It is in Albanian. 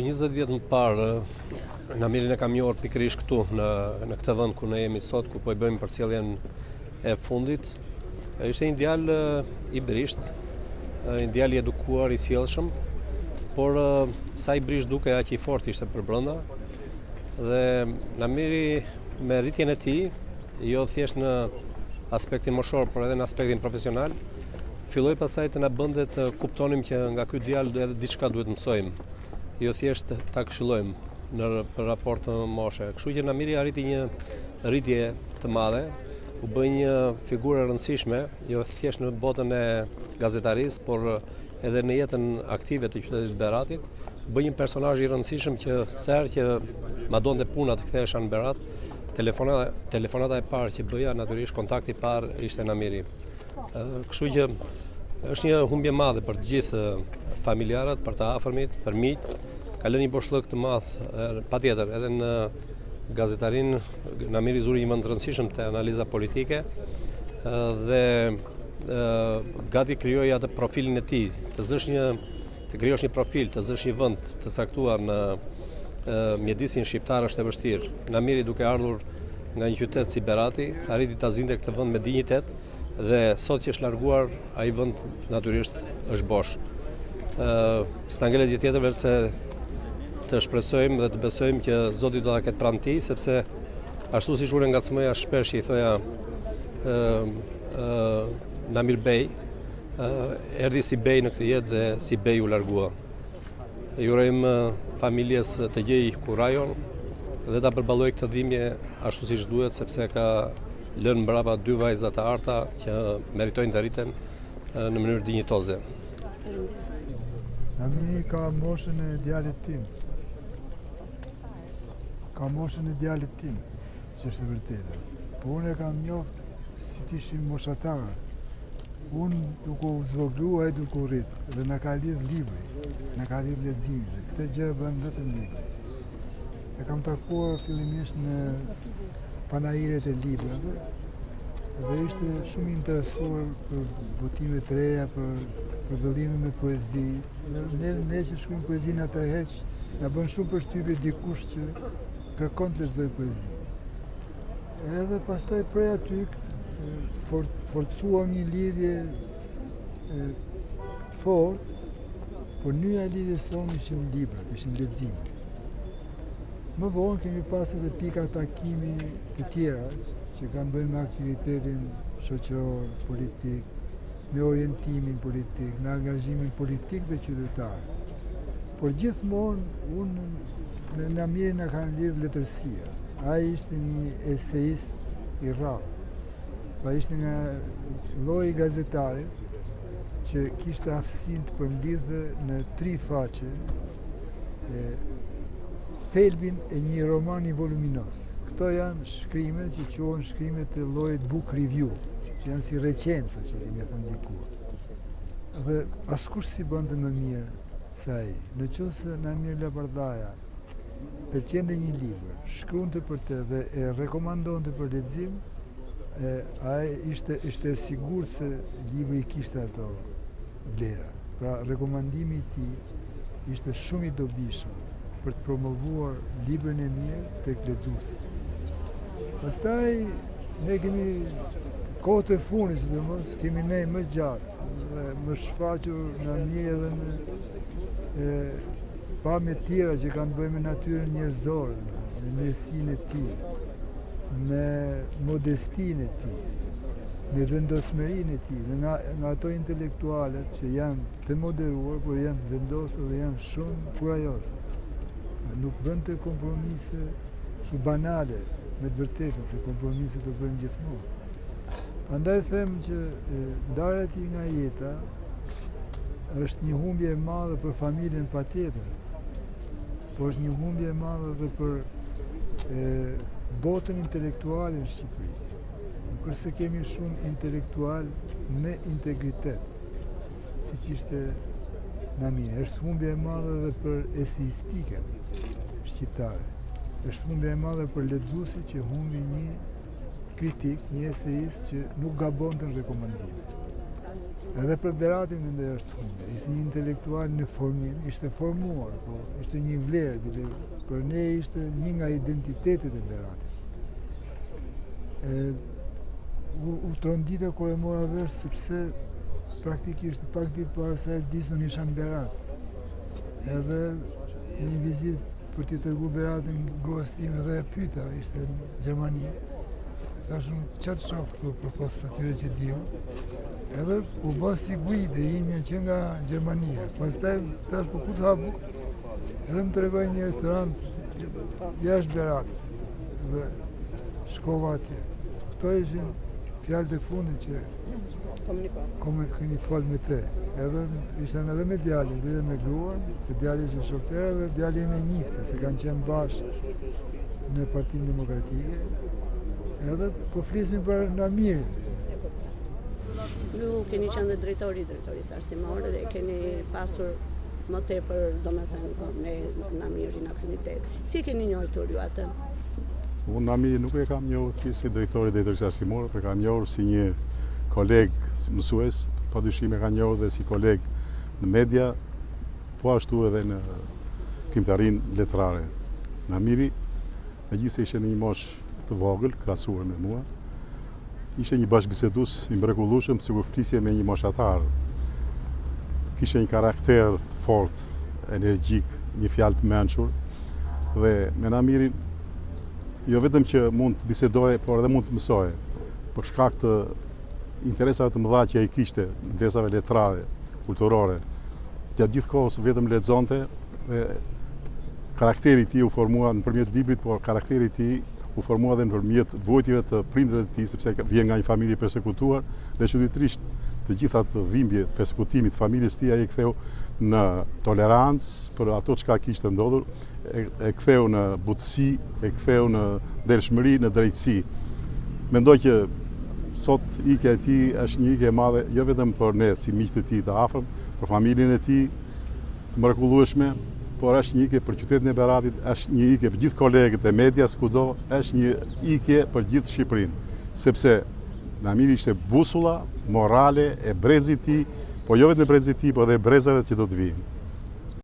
Për 20 vjet më parë, Namirin e kam njohur pikërisht këtu në këtë vend ku ne jemi sot, ku po i bëjmë përcjelljen e fundit. Ishte një djalë i brisht, një djalë i edukuar, i sjellshëm, por sa i brisht duke aq i fortë ishte për brenda. Dhe Namiri me rritjen e tij, jo thjesht në aspektin moshor, por edhe në aspektin profesional, filloi pastaj të na bënte të kuptonim që nga ky djalë edhe diçka duhet mësojmë. Jo thjesht ta këshillojmë për raport të moshe. Kështu që Namiri arriti një rritje të madhe, u bë një figurë e rëndësishme, jo thjesht në botën e gazetarisë, por edhe në jetën aktive të qytetit Beratit. U bë një personazh i rëndësishëm që sa herë që ma donte puna të kthehesha në Berat, telefonata e parë që bëja, natyrisht kontakti i parë ishte Namiri. Kështu që është një humbje madhe për të gjithë familjarët, për të afërmit, për miq. Ka lënë një boshllëk të madh, patjetër, edhe në gazetarin. Namiri zuri një vend të rëndësishëm te analiza politike dhe gati krijoi atë profilin e tij, të krijosh një profil, të zësh një vend të caktuar në mjedisin shqiptar është e vështirë. Namiri duke ardhur nga një qytet si Berati, arriti ta zinte këtë vend me dinjitet dhe sot që është larguar, ai vend natyrisht është bosh. S'na ngelet gjë tjetër veçse të shpresojmë dhe të besojmë që Zoti do ta ketë pranë tij, sepse ashtu siç unë ngacmoja shpesh i thoja Namir Bey, erdhi si bej në këtë jetë dhe si bej u largua. Ju urojmë familjes të gjej kurajon dhe ta përballoj këtë dhimbje ashtu siç duhet, sepse ka lënë mbrapa 2 vajza të arta që meritojnë të rriten në mënyrë dinjitoze. Namiri ka moshën e djalit tim. Ka moshën e djalit tim, që është e vërtetë. Po unë e kam njoft si të ishim moshatarë. Unë duke u zvoglu, ai duke u rrit, dhe na ka lidh libri, na ka lidh leximi, dhe këtë gjë e bën vetëm libri. E kam takuar fillimisht në panajiret e librave dhe ishte shumë interesuar për botime të reja, për vëllime me poezi. Dhe ne që shkruajmë poezinë atëherë, na bën shumë përshtypje dikush që kërkon të lexojë poezi. Edhe pastaj prej aty forcuam një lidhje fort, por nyja e lidhjes tonë ishin librat, ishin leximi. Më vonë kemi pas edhe pika takimi të tjera që kanë bënë me aktivitetin shoqëror, politik, me orientimin politik, me angazhimin politik dhe qytetar. Por gjithmonë unë me Namirin na kanë lidh letërsia. Ai ishte një eseist i rrallë. Pa ishte nga lloji i gazetarit që kishte aftësinë të përmblidhte në 3 faqe thelbin e një romani voluminos. Këto janë shkrimet që quhen shkrimet e llojit book review, që janë si recenza që kemi thënë diku. Dhe askush si bënte më mirë se ai. Nëse Namir Labardaja pëlqente një libër, shkruante për të dhe e rekomandonte për lexim, ai ishte sigurt se libri kishte ato vlera. Pra rekomandimi i tij ishte shumë i dobishëm për të promovuar librin e mirë tek lexuesit. Pastaj ne kemi kohët e fundit, sidomos kemi ne më gjatë dhe më shfaqur Namiri edhe në pamje tjera që kanë bëjmë me natyrën njerëzore, me mirësinë e tij, me modestinë e tij, me vendosmërinë e tij, nga ato intelektualet që janë të moderuar, por janë të vendosur dhe janë shumë kurajos. Nuk bën të kompromise që banale, me të vërtetën, se kompromise të bëjmë gjithmonë. Prandaj them që ndarja e tij nga jeta është një humbje e madhe për familjen patjetër, por është një humbje e madhe edhe për botën intelektuale në Shqipëri. Nuk është se kemi shumë intelektual me integritet, siç ishte Namiri. Është humbje e madhe edhe për eseistikën shqiptare. Është humbje e madhe për lexuesit që humbi një kritik, një eseist që nuk gabonte në rekomandime. Edhe për Beratin mendoj është fundi. Ishte një intelektual në formim, ishte formuar, po ishte një vlerë, për ne ishte një nga identitetet e Beratit. U trondita kur e mora vesh sepse praktikisht pak ditë para se disën isha në Berat. Edhe një vizitë për t'i tërgu Beratin gruas time dhe e pyeta, ishte në Gjermani. Thashun, çfarë shoh këtu përpos atyre që diu? Edhe u bë si guide imja që nga Gjermania. Pastaj tash po ku të hapu? Edhe më tregoi një restorant jashtë Beratit. Dhe shkova atje. Këto ishin fjalët e fundit që keni fol me te. Edhe ishte edhe me djalin, dhe me gruan, se djali ishte shofer dhe djali me njifte, se kanë qenë bashkë në Partinë Demokratike. Edhe po flisim për Namirin. Ju keni qenë dhe drejtorisë arsimore dhe keni pasur më tepër, domethënë, me Namirin afinitet. Si keni njohur ju atë? Unë Namirin nuk e kam njohur thjesht si drejtorisë arsimore, por kam njohur si një koleg mësues, padyshim e kam njohur dhe si koleg në media, po ashtu edhe në krimtarinë letrare. Namiri, megjithëse ishte në një moshë të vogël, krahasuar me mua, ishte një bashkëbisedues i mrekullueshëm, sikur flisje me një moshatar. Kishte një karakter të fortë, energjik, një fjalë të mençur dhe me Namirin jo vetëm që mund të bisedoje, por edhe mund të mësoje, për shkak të interesave të mëdha që ai kishte, interesave letrare, kulturore. Gjatë gjithë kohës vetëm lexonte dhe karakteri i tij u formua nëpërmjet librit, por karakteri i tij u formua edhe nëpërmjet vojtjeve të prindërve të tij, sepse vjen nga një familje persekutuar dhe çuditërisht të gjitha të dhimbje persekutimit të familjes së tij ai e ktheu në tolerancë për ato çka kishte ndodhur, e ktheu në butësi, e ktheu në ndershmëri, në drejtësi. Mendoj që sot ikja e tij është një ikje e madhe jo vetëm për ne si miqtë e tij të afërm, për familjen e tij të mrekullueshme, por është një ikje për qytetin e Beratit, është një ikje për gjithë kolegët e medias kudo, është një ikje për gjithë Shqipërinë, sepse Namiri ishte busulla morale e brezit i tij, po jo vetëm e brezit i tij, por edhe e brezave që do të vinë.